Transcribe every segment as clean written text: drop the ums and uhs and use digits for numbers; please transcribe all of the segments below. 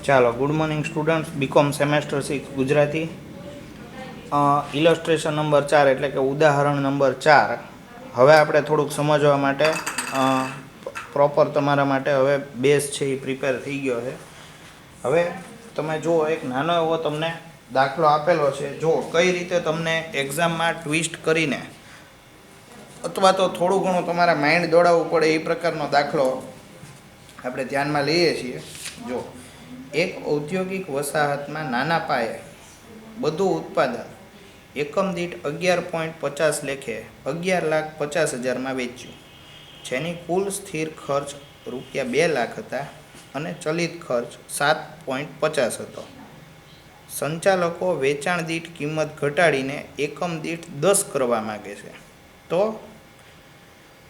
ચાલો, good morning students. BCom semester 6 Gujarati, illustration number 4 એટલે કે ઉદાહરણ નંબર 4. હવે આપણે થોડુંક સમજવા માટે પ્રોપર તમારા માટે હવે બેઝ છે એ પ્રિપેર થઈ ગયો છે. હવે તમે જુઓ, એક નાનો એવો તમને દાખલો આપેલો છે. જો કઈ રીતે તમને એક્ઝામમાં ટ્વિસ્ટ કરીને અથવા તો થોડું ઘણું તમારા માઇન્ડ દોડાવવું પડે એ પ્રકારનો દાખલો આપણે ધ્યાનમાં લઈએ છીએ. જો એક ઔદ્યોગિક વસાહતમાં નાના પાયે બધું ઉત્પાદન એકમ દીઠ 11.50 લેખે 11,50,000 વેચ્યું, જેની કુલ સ્થિર ખર્ચ રૂપિયા 2 લાખ હતા અને ચલિત ખર્ચ 7.50 હતો. સંચાલકો વેચાણ દીઠ કિંમત ઘટાડીને એકમ દીઠ 10 કરવા માગે છે. તો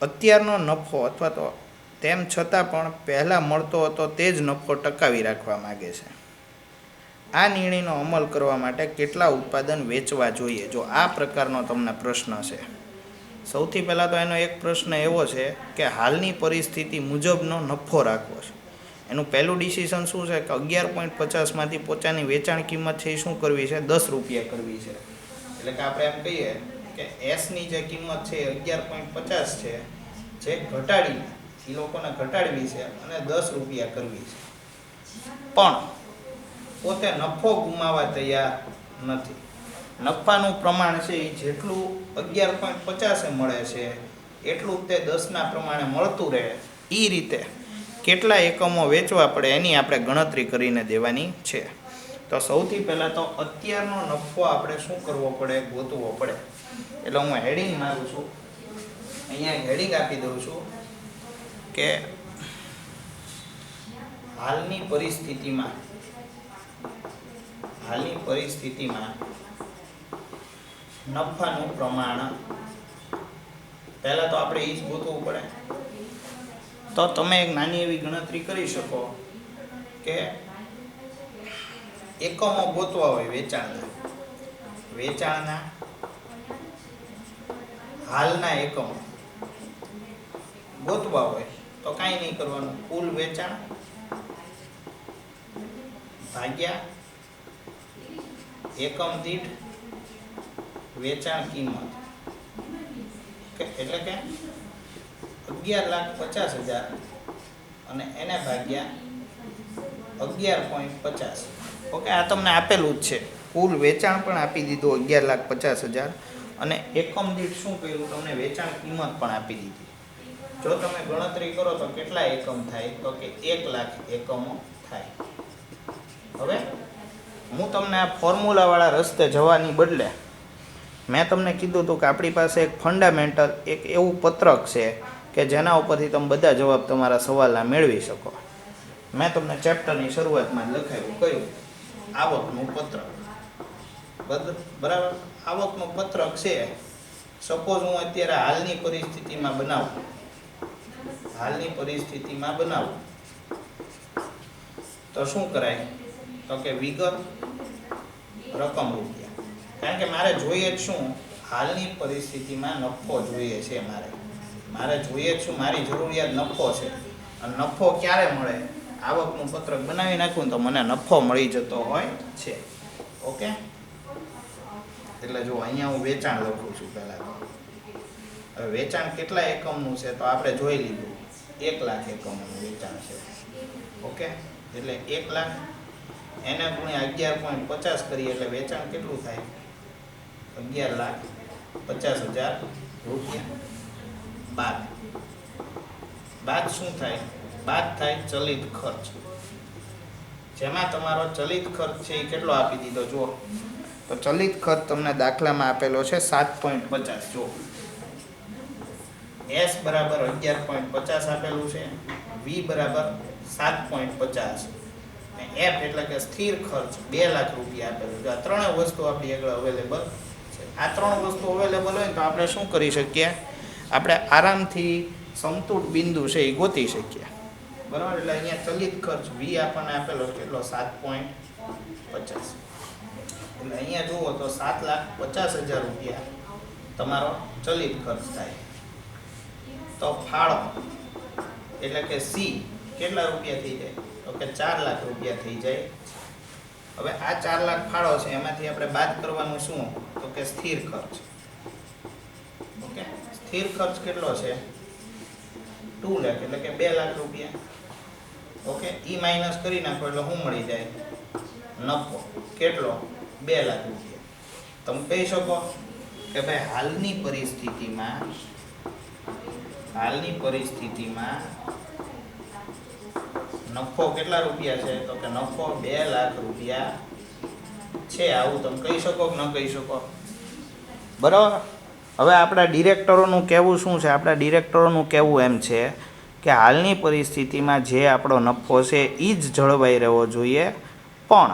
અત્યારનો નફો અથવા તો તેમ છતાં પણ પહેલાં મળતો હતો તે જ નફો ટકાવી રાખવા માગે છે. આ નિર્ણયનો અમલ કરવા માટે કેટલા ઉત્પાદન વેચવા જોઈએ? જો આ પ્રકારનો તમને પ્રશ્ન છે. સૌથી પહેલાં તો એનો એક પ્રશ્ન એવો છે કે હાલની પરિસ્થિતિ મુજબનો નફો રાખવો છે. એનું પહેલું ડિસિઝન શું છે કે 11.50માંથી પોતાની વેચાણ કિંમત છે એ શું કરવી છે? 10 રૂપિયા કરવી છે. એટલે કે આપણે એમ કહીએ કે એસની જે કિંમત છે 11.50 છે, જે ઘટાડીને એ લોકોને ઘટાડવી છે અને 10 રૂપિયા કરવી છે. પણ પોતે નફો ગુમાવવા તૈયાર નથી. નફાનું પ્રમાણ છે એ જેટલું 11.50 મળે છે એટલું તે 10ના પ્રમાણે મળતું રહે એ રીતે કેટલા એકમો વેચવા પડે એની આપણે ગણતરી કરીને દેવાની છે. તો સૌથી પહેલાં તો અત્યારનો નફો આપણે શું કરવો પડે? ગોતવો પડે. એટલે હું હેડિંગ મારું છું, અહીંયા હેડિંગ આપી દઉં છું કે હાલની પરિસ્થિતિમાં નફાનું પ્રમાણ પહેલાં તો આપણે એ જ ગોતવું પડે. તો તમે એક નાની એવી ગણતરી કરી શકો કે એકમો ગોતવા હોય વેચાણના હાલના એકમો ગોતવા હોય તો કાંઈ નહીં કરવાનું. કુલ વેચાણ ભાગ્યા એકમ દીઠ વેચાણ કિંમત, એટલે કે 11,50,000 અને એને ભાગ્યા 11.50. ઓકે, આ તમને આપેલું જ છે. કુલ વેચાણ પણ આપી દીધું 11,50,000 અને એકમ દીઠ શું કર્યું? તમને વેચાણ કિંમત પણ આપી દીધી. જો તમે ગણતરી કરો તો કેટલા એકમ થાય? તો કે 1 લાખ એકમો થાય. હવે હું તમને આ ફોર્મ્યુલાવાળા રસ્તે જવાની બદલે મેં તમને કીધું હતું કે આપણી પાસે એક ફંડામેન્ટલ એક એવું પત્રક છે કે જેના ઉપરથી તમે બધા જવાબ તમારા સવાલના મેળવી શકો. મેં તમને ચેપ્ટરની શરૂઆતમાં જ લખાયું, કયું? આવકનું પત્રક. બરાબર, આવકનું પત્રક છે. સપોઝ હું અત્યારે હાલની પરિસ્થિતિમાં બનાવું તો શું કરાય? તો કે વિગત રકમ રૂપિયા. કારણ કે મારે જોઈએ જ શું? હાલની પરિસ્થિતિમાં નફો જોઈએ છે. મારે જોઈએ જ શું? મારી જરૂરિયાત નફો છે. અને નફો ક્યારે મળે? આવકનું પત્રક બનાવી નાખું તો મને નફો મળી જતો હોય છે. ઓકે, એટલે જો અહીંયા હું વેચાણ લખું છું પહેલાં તો. હવે વેચાણ કેટલા એકમનું છે તો આપણે જોઈ લીધું, 1 લાખ એકમનું વેચાણ છે. ઓકે, એટલે 1 લાખ એને ગુણ્યા 11.50 કરીએ એટલે વેચાણ કેટલું થાય? 11,50,000 રૂપિયા. બાદ શું થાય? બાદ થાય ચલિત ખર્ચ. જેમાં તમારો ચલિત ખર્ચ છે એ કેટલો આપી દીધો? જુઓ તો ચલિત ખર્ચ તમને દાખલામાં આપેલો છે 7.50. જો S બરાબર 11.50 આપેલું છે, V બરાબર 7.50, F એટલે કે સ્થિર ખર્ચ 2 લાખ રૂપિયા આપેલું છે. આ ત્રણેય વસ્તુ આપણી આગળ અવેલેબલ છે. આ 3 વસ્તુ અવેલેબલ હોય ને તો આપણે શું કરી શકીએ? આપણે આરામથી સમતૂર બિંદુ છે એ ગોતી શકીએ. બરાબર, એટલે અહીંયા ચલિત ખર્ચ V આપણને આપેલો કેટલો? 7.50. એટલે અહીંયા જુઓ તો 7,50,000 રૂપિયા તમારો ચલિત ખર્ચ થાય. તો ફાળો એટલે કે C કેટલા રૂપિયા થઈ જાય? તો કે 4 લાખ રૂપિયા થઈ જાય. હવે આ 4 લાખ ફાળો છે એમાંથી આપણે બાદ કરવાનું શું? તો કે સ્થિર ખર્ચ. ઓકે, સ્થિર ખર્ચ કેટલો છે? 2 લાખ એટલે કે 2 લાખ રૂપિયા. ઓકે, ઈ માઇનસ કરી નાખો એટલે શું મળી જાય? નફો. કેટલો? 2 લાખ રૂપિયા. તમે કહી શકો કે ભાઈ હાલની પરિસ્થિતિમાં નફો કેટલા રૂપિયા છે? તો કે નફો 2 લાખ રૂપિયા છે. આવું તમે કહી શકો કે ન કહી શકો? બરાબર. હવે આપણા ડિરેક્ટરોનું કહેવું શું છે? આપણા ડિરેક્ટરોનું કહેવું એમ છે કે હાલની પરિસ્થિતિમાં જે આપણો નફો છે એ જ જળવાઈ રહેવો જોઈએ, પણ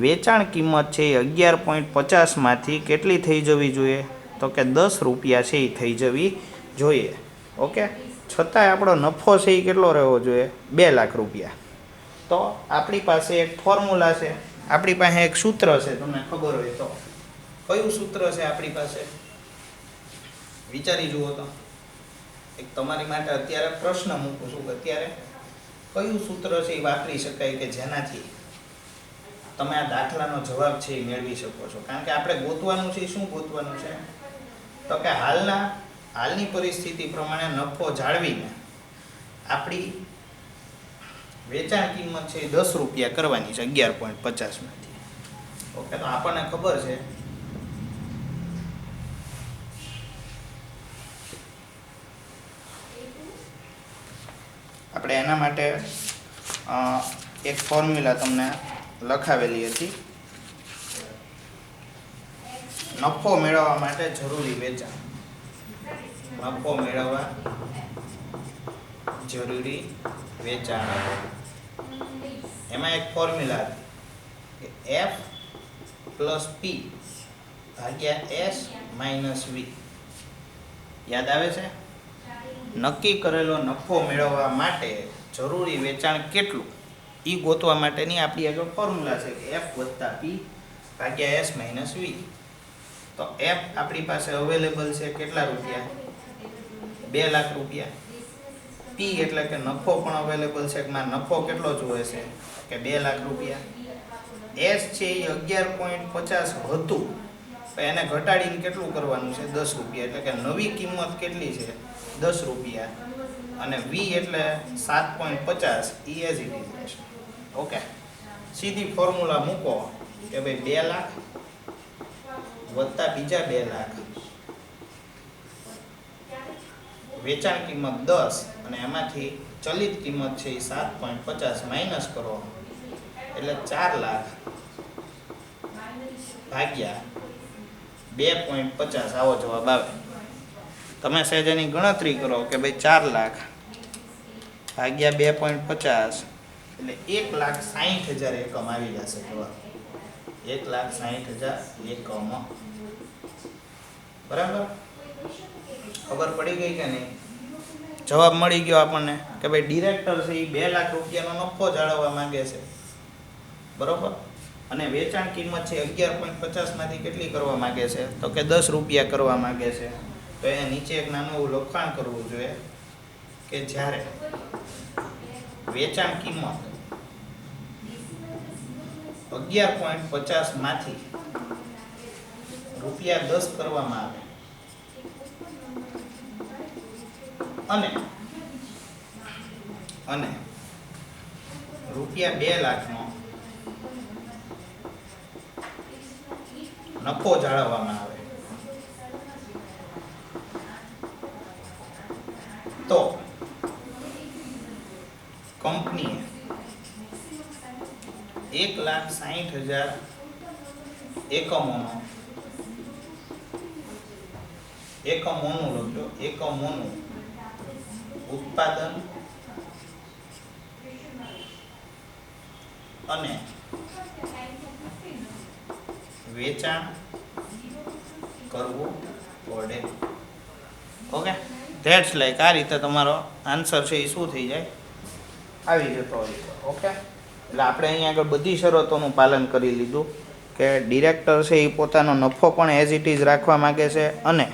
વેચાણ કિંમત છે એ 11.50માંથી કેટલી થઈ જવી જોઈએ? તો કે 10 રૂપિયા છે એ થઈ જવી જોઈએ. ઓકે, છતાંય આપણો નફો છે એ કેટલો રહેવો જોઈએ? 2 લાખ રૂપિયા. તો આપણી પાસે એક ફોર્મ્યુલા છે, આપણી પાસે એક સૂત્ર છે. તમને ખબર હોય તો કયું સૂત્ર છે આપણી પાસે? વિચારી જુઓ તો. એક તમારી માટે અત્યારે પ્રશ્ન મૂકું છું કે અત્યારે કયું સૂત્ર છે એ વાપરી શકાય કે જેનાથી તમે આ દાખલાનો જવાબ છે એ મેળવી શકો છો? કારણ કે આપણે ગોતવાનું છે, શું ગોતવાનું છે? તો કે હાલની પરિસ્થિતિ પ્રમાણે નફો જાળવીને આપણી વેચાણ કિંમત છે 10 રૂપિયા કરવાની છે 11.50માંથી. ઓકે, તો આપણને ખબર છે આપણે એના માટે એક ફોર્મ્યુલા તમને લખાવેલી હતી. નફો મેળવવા માટે જરૂરી વેચાણ. નફો મેળવવા જરૂરી વેચાણ. એમાં એક ફોર્મ્યુલા હતી કે F પ્લસ P ભાગ્યા S માઇનસ V. યાદ આવે છે? નક્કી કરેલો નફો મેળવવા માટે જરૂરી વેચાણ કેટલું એ ગોતવા માટેની આપણી આગળ ફોર્મ્યુલા છે કે F વત્તા P ભાગ્યા S માઇનસ V. તો F આપણી પાસે અવેલેબલ છે કેટલા રૂપિયા? 2 લાખ રૂપિયા. P એટલે કે નફો પણ અવેલેબલ છે કે મારે નફો કેટલો જોઈએ છે? કે 2 લાખ રૂપિયા. S છે એ 11.50 હતું, એને ઘટાડીને કેટલું કરવાનું છે? 10 રૂપિયા. એટલે કે નવી કિંમત કેટલી છે? 10 રૂપિયા. અને V એટલે 7.50 એ એઝ ઇટ ઇઝ રહેશે. ઓકે, સીધી ફોર્મ્યુલા મૂકો કે ભાઈ 2 લાખ વત્તા બીજા 2 લાખ, વેચાણ કિંમત 10 અને એમાંથી ચલિત કિંમત છે એ 7.50 માઇનસ કરો એટલે 4 લાખ ભાગ્યા 2.50 આવો જવાબ આવે. તમે સહેજ એની ગણતરી કરો કે ભાઈ 4 લાખ ભાગ્યા 2.50 એટલે 1,60,000 એકમ આવી જશે જવાબ. 1,60,000 એકમ. બરાબર? ખબર પડી ગઈ કે નહીં? જવાબ મળી ગયો આપણને કે ભાઈ ડિરેક્ટર છે એ 2 લાખ રૂપિયાનો નફો જાળવવા માંગે છે. બરોબર? અને વેચાણ કિંમત છે 11.50માંથી કેટલી કરવા માંગે છે? તો કે 10 રૂપિયા કરવા માંગે છે. તો એને નીચે એક નાનું એવું લખાણ કરવું જોઈએ કે જ્યારે વેચાણ કિંમત 11.50માંથી રૂપિયા 10 કરવામાં આવે અને રૂપિયા 2 લાખનો નફો જાળવવામાં આવે તો કંપનીએ 1,60,000 એકમોનું ઉત્પાદન અને વેચાણ કરવું પડે. ઓકે, ધેટ્સ લાઈક આ રીતે તમારો આન્સર છે એ શું થઈ જાય? આવી જતો હોય છે. ઓકે, એટલે આપણે અહીંયા આગળ બધી શરતોનું પાલન કરી લીધું કે ડિરેક્ટર છે એ પોતાનો નફો પણ એઝ ઇટ ઇઝ રાખવા માગે છે અને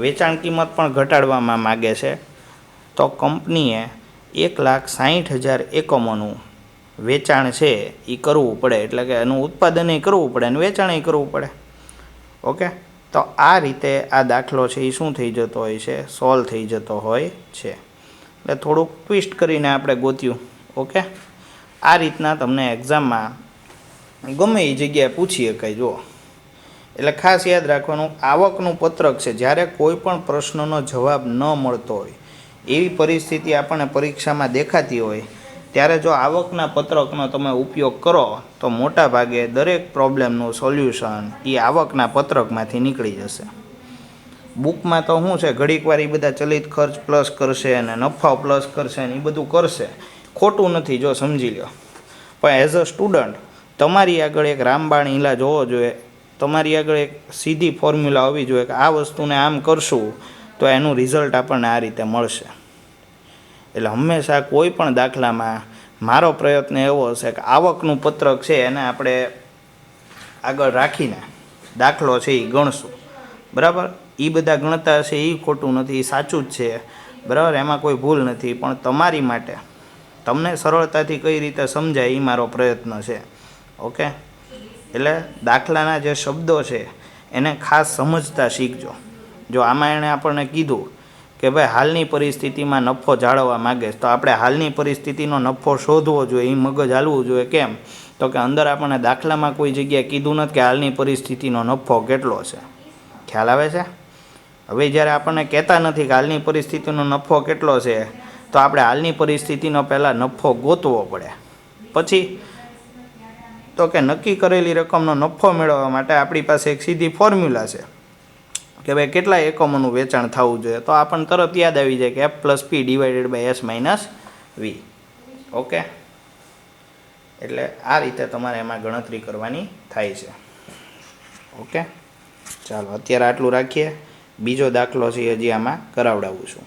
વેચાણ કિંમત પણ ઘટાડવામાં માગે છે. તો કંપનીએ 1,60,000 એકમોનું વેચાણ છે એ કરવું પડે, એટલે કે એનું ઉત્પાદન કરવું પડે અને વેચાણ કરવું પડે. ઓકે, તો આ રીતે આ દાખલો છે એ શું થઈ જતો હોય છે, સોલ્વ થઈ જતો હોય છે. એટલે થોડુંક ટ્વિસ્ટ કરીને આપણે ગોત્યું. ઓકે, આ રીતના તમને એક્ઝામમાં ગમે એ જગ્યાએ પૂછી શકાય. જુઓ, એટલે ખાસ યાદ રાખવાનું, આવકનું પત્રક છે. જ્યારે કોઈ પણ પ્રશ્નનો જવાબ ન મળતો હોય, એવી પરિસ્થિતિ આપણને પરીક્ષામાં દેખાતી હોય, ત્યારે જો આવકના પત્રકનો તમે ઉપયોગ કરો તો મોટા ભાગે દરેક પ્રોબ્લેમનું સોલ્યુશન એ આવકના પત્રકમાંથી નીકળી જશે. બુકમાં તો શું છે, ઘડીક વાર એ બધા ચલિત ખર્ચ પ્લસ કરશે અને નફા પ્લસ કરશે ને એ બધું કરશે. ખોટું નથી, જો સમજી લો. પણ એઝ અ સ્ટુડન્ટ તમારી આગળ એક રામબાણ ઈલાજ હોવો જોઈએ. તમારી આગળ એક સીધી ફોર્મ્યુલા હોવી જોઈએ કે આ વસ્તુને આમ કરશું તો એનું રિઝલ્ટ આપણને આ રીતે મળશે. એટલે હંમેશા કોઈ પણ દાખલામાં મારો પ્રયત્ન એવો હશે કે આવકનું પત્રક છે એને આપણે આગળ રાખીને દાખલો છે એ ગણશું. બરાબર, એ બધા ગણતા હશે એ ખોટું નથી, એ સાચું જ છે. બરાબર, એમાં કોઈ ભૂલ નથી. પણ તમારી માટે તમને સરળતાથી કઈ રીતે સમજાય એ મારો પ્રયત્ન છે. ઓકે, એટલે દાખલાના જે શબ્દો છે એને ખાસ સમજતા શીખજો. જો આમાં એણે આપણને કીધું કે ભાઈ હાલની પરિસ્થિતિમાં નફો જાળવવા માગે તો આપણે હાલની પરિસ્થિતિનો નફો શોધવો જોઈએ, એ મગજ હાલવું જોઈએ. કેમ? તો કે અંદર આપણને દાખલામાં કોઈ જગ્યાએ કીધું નથી કે હાલની પરિસ્થિતિનો નફો કેટલો છે. ખ્યાલ આવે છે? હવે જ્યારે આપણને કહેતા નથી કે હાલની પરિસ્થિતિનો નફો કેટલો છે, તો આપણે હાલની પરિસ્થિતિનો પહેલાં નફો ગોતવો પડે. પછી તો કે નક્કી કરેલી રકમનો નફો મેળવવા માટે આપણી પાસે એક સીધી ફોર્મ્યુલા છે કે ભાઈ કેટલા એકમોનું વેચાણ થવું જોઈએ. તો આપણને તરત યાદ આવી જાય કે F+P/S-V. ઓકે, એટલે આ રીતે તમારે એમાં ગણતરી કરવાની થાય છે. ઓકે, ચાલો અત્યારે આટલું રાખીએ. બીજો દાખલો છે હજી આમાં કરાવડાવું છું.